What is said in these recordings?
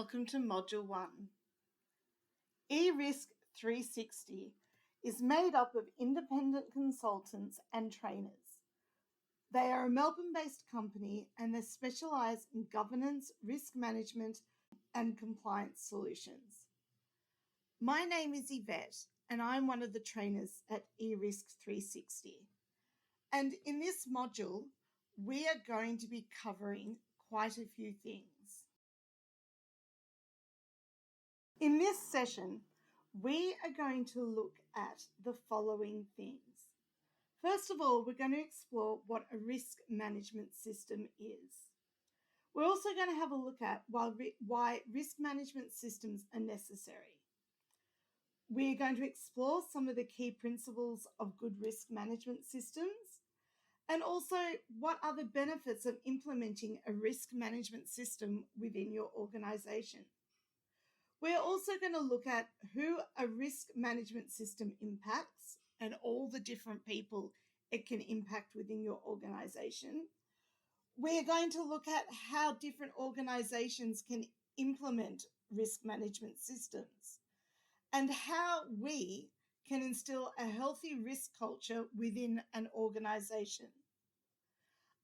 welcome to Module 1. eRisk 360 is made up of independent consultants and trainers. They are a Melbourne-based company and they specialise in governance, risk management and compliance solutions. My name is Yvette and I'm one of the trainers at eRisk 360. And in this module, we are going to be covering quite a few things. In this session, we are going to look at the following things. First of all, we're going to explore what a risk management system is. We're also going to have a look at why risk management systems are necessary. We're going to explore some of the key principles of good risk management systems and also what are the benefits of implementing a risk management system within your organization. We're also going to look at who a risk management system impacts and all the different people it can impact within your organization. We're going to look at how different organizations can implement risk management systems and how we can instill a healthy risk culture within an organization.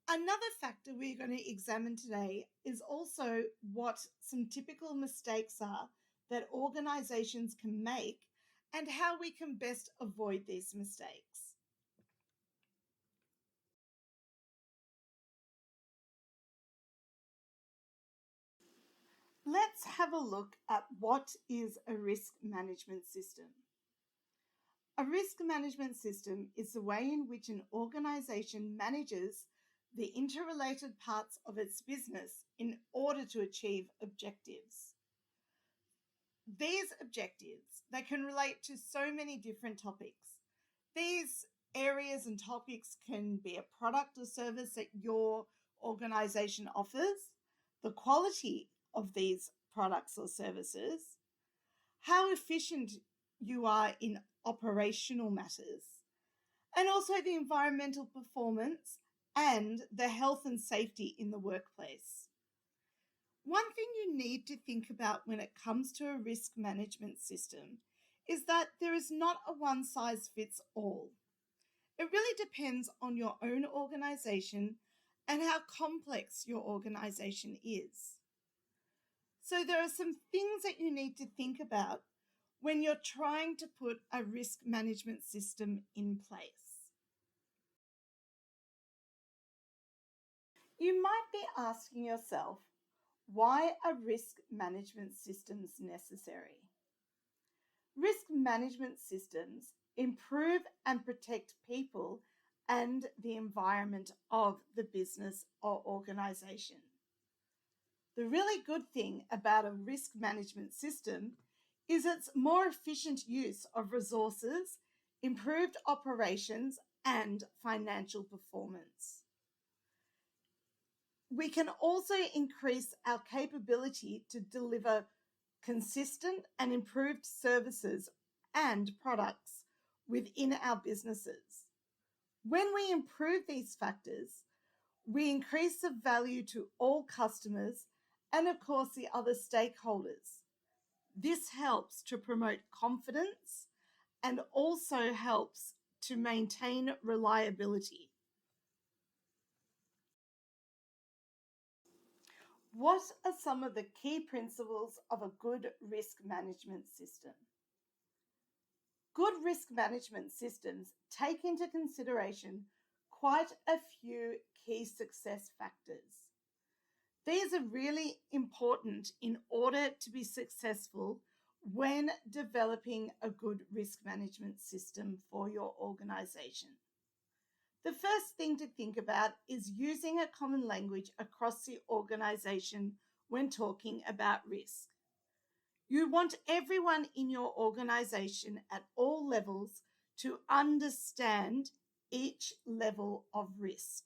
Another factor we're going to examine today is also what some typical mistakes are that organizations can make and how we can best avoid these mistakes. Let's have a look at what is a risk management system. A risk management system is the way in which an organization manages the interrelated parts of its business in order to achieve objectives. These objectives, they can relate to so many different topics. These areas and topics can be a product or service that your organization offers, the quality of these products or services, how efficient you are in operational matters, and also the environmental performance and the health and safety in the workplace. One thing you need to think about when it comes to a risk management system is that there is not a one-size-fits-all. It really depends on your own organization and how complex your organization is. So there are some things that you need to think about when you're trying to put a risk management system in place. You might be asking yourself, why are risk management systems necessary? Risk management systems improve and protect people and the environment of the business or organization. The really good thing about a risk management system is its more efficient use of resources, improved operations, and financial performance. We can also increase our capability to deliver consistent and improved services and products within our businesses. When we improve these factors, we increase the value to all customers and, of course, the other stakeholders. This helps to promote confidence and also helps to maintain reliability. What are some of the key principles of a good risk management system? Good risk management systems take into consideration quite a few key success factors. These are really important in order to be successful when developing a good risk management system for your organization. The first thing to think about is using a common language across the organization when talking about risk. You want everyone in your organization at all levels to understand each level of risk.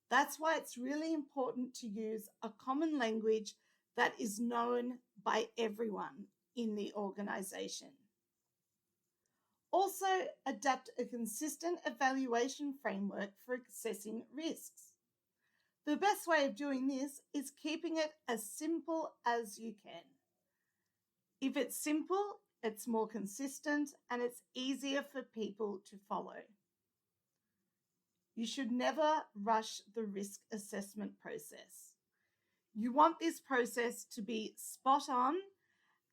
That's why it's really important to use a common language that is known by everyone in the organization. Also, adapt a consistent evaluation framework for assessing risks. The best way of doing this is keeping it as simple as you can. If it's simple, it's more consistent and it's easier for people to follow. You should never rush the risk assessment process. You want this process to be spot on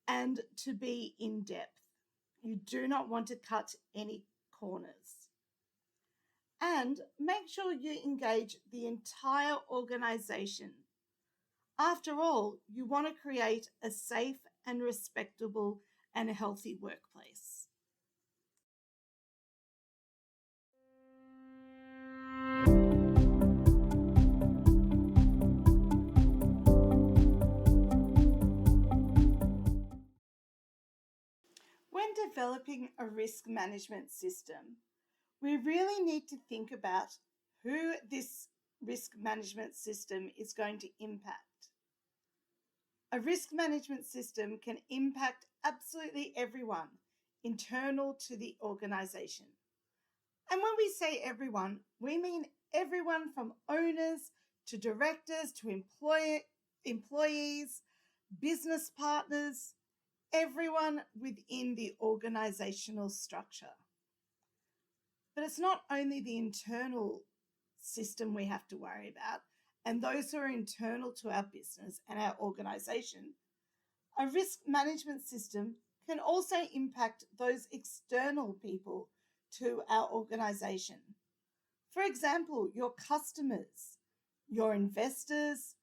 and to be in depth. You do not want to cut any corners. And make sure you engage the entire organization. After all, you want to create a safe and respectable and healthy workplace. When developing a risk management system, we really need to think about who this risk management system is going to impact. A risk management system can impact absolutely everyone internal to the organization. And when we say everyone, we mean everyone from owners to directors to employees, business partners, everyone within the organizational structure. But it's not only the internal system we have to worry about, and those who are internal to our business and our organization. A risk management system can also impact those external people to our organization. For example, your customers, your investors,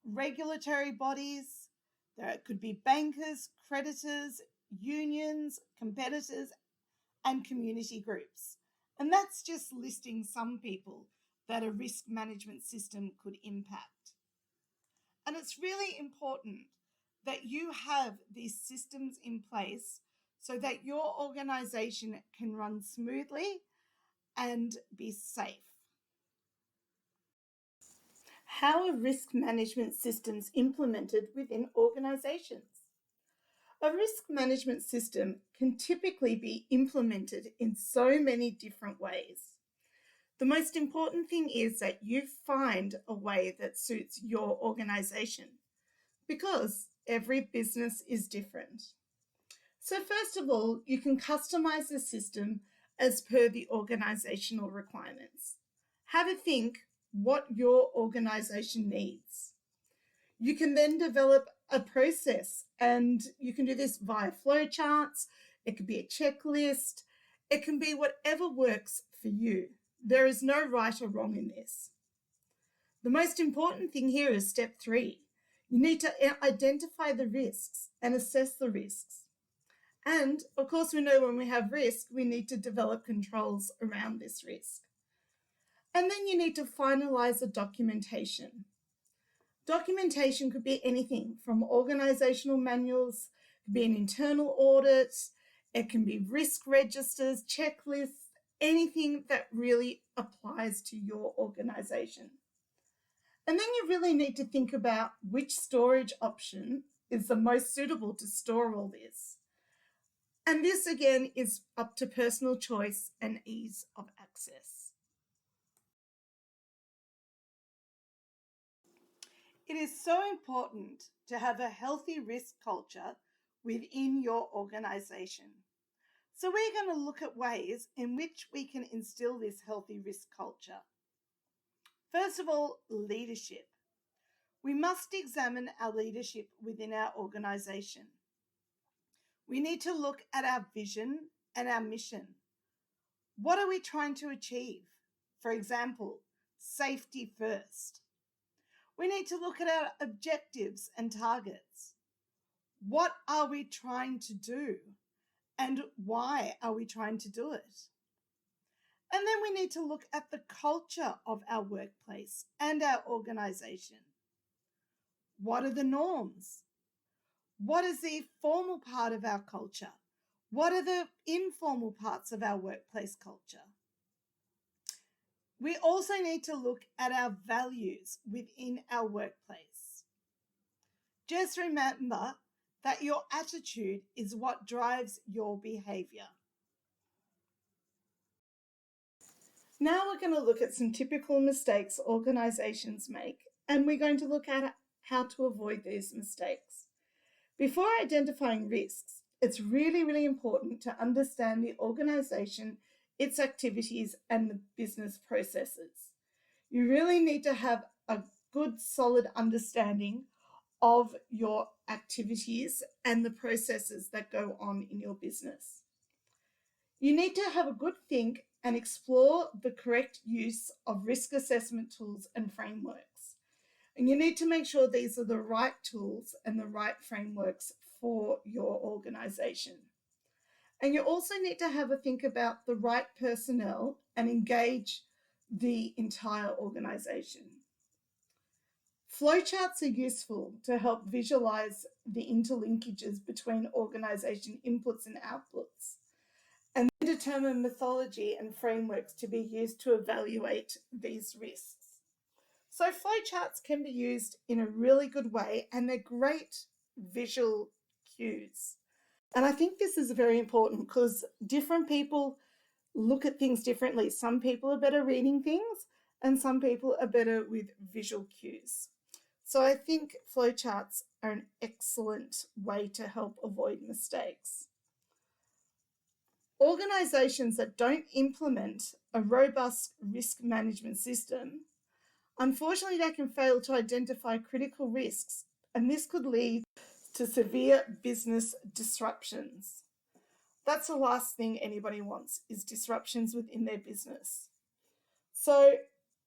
regulatory bodies. There could be bankers, creditors, unions, competitors, and community groups. And that's just listing some people that a risk management system could impact. And it's really important that you have these systems in place so that your organization can run smoothly and be safe. How are risk management systems implemented within organizations? A risk management system can typically be implemented in so many different ways. The most important thing is that you find a way that suits your organization, because every business is different. So first of all, you can customize the system as per the organizational requirements. Have a think what your organization needs. You can then develop a process, and you can do this via flowcharts. It could be a checklist. It can be whatever works for you. There is no right or wrong in this. The most important thing here is step 3. You need to identify the risks and assess the risks. And of course, we know when we have risk, we need to develop controls around this risk. And then you need to finalize the documentation. Documentation could be anything from organizational manuals, it could be an internal audit, it can be risk registers, checklists, anything that really applies to your organization. And then you really need to think about which storage option is the most suitable to store all this. And this again is up to personal choice and ease of access. It is so important to have a healthy risk culture within your organization. So we're going to look at ways in which we can instill this healthy risk culture. First of all, leadership. We must examine our leadership within our organization. We need to look at our vision and our mission. What are we trying to achieve? For example, safety first. We need to look at our objectives and targets. What are we trying to do? And why are we trying to do it? And then we need to look at the culture of our workplace and our organization. What are the norms? What is the formal part of our culture? What are the informal parts of our workplace culture? We also need to look at our values within our workplace. Just remember that your attitude is what drives your behavior. Now we're going to look at some typical mistakes organizations make, and we're going to look at how to avoid these mistakes. Before identifying risks, it's really, really important to understand the organization, its activities, and the business processes. You really need to have a good, solid understanding of your activities and the processes that go on in your business. You need to have a good think and explore the correct use of risk assessment tools and frameworks. And you need to make sure these are the right tools and the right frameworks for your organization. And you also need to have a think about the right personnel and engage the entire organization. Flowcharts are useful to help visualize the interlinkages between organization inputs and outputs, and then determine methodology and frameworks to be used to evaluate these risks. So flowcharts can be used in a really good way, and they're great visual cues. And I think this is very important because different people look at things differently. Some people are better reading things, and some people are better with visual cues. So I think flowcharts are an excellent way to help avoid mistakes. Organizations that don't implement a robust risk management system, unfortunately, they can fail to identify critical risks, and this could lead to severe business disruptions. That's the last thing anybody wants, is disruptions within their business. So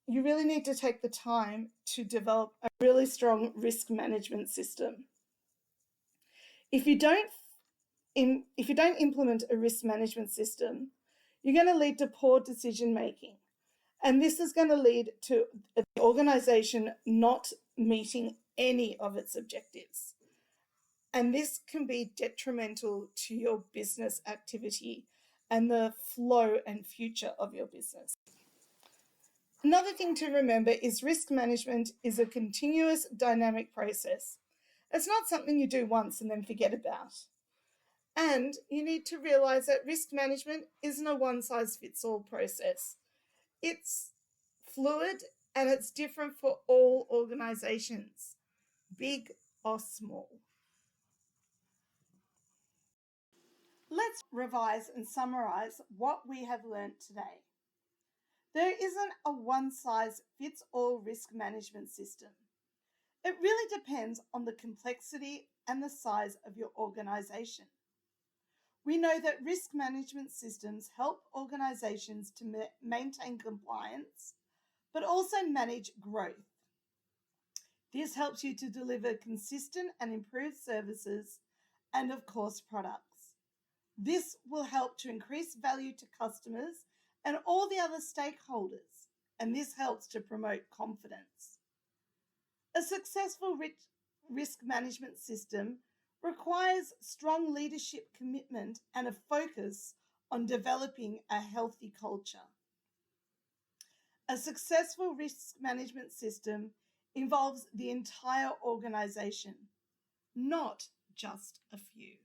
you really need to take the time to develop a really strong risk management system. If you don't implement a risk management system, you're going to lead to poor decision making. And this is going to lead to the organization not meeting any of its objectives. And this can be detrimental to your business activity and the flow and future of your business. Another thing to remember is risk management is a continuous dynamic process. It's not something you do once and then forget about. And you need to realize that risk management isn't a one-size-fits-all process. It's fluid and it's different for all organizations, big or small. Let's revise and summarize what we have learned today. There isn't a one-size-fits-all risk management system. It really depends on the complexity and the size of your organization. We know that risk management systems help organizations to maintain compliance, but also manage growth. This helps you to deliver consistent and improved services and, of course, products. This will help to increase value to customers and all the other stakeholders, and this helps to promote confidence. A successful risk management system requires strong leadership commitment and a focus on developing a healthy culture. A successful risk management system involves the entire organization, not just a few.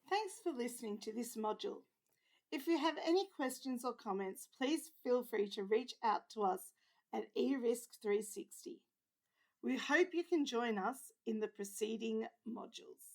Thanks for listening to this module. If you have any questions or comments, please feel free to reach out to us at eRisk360. We hope you can join us in the preceding modules.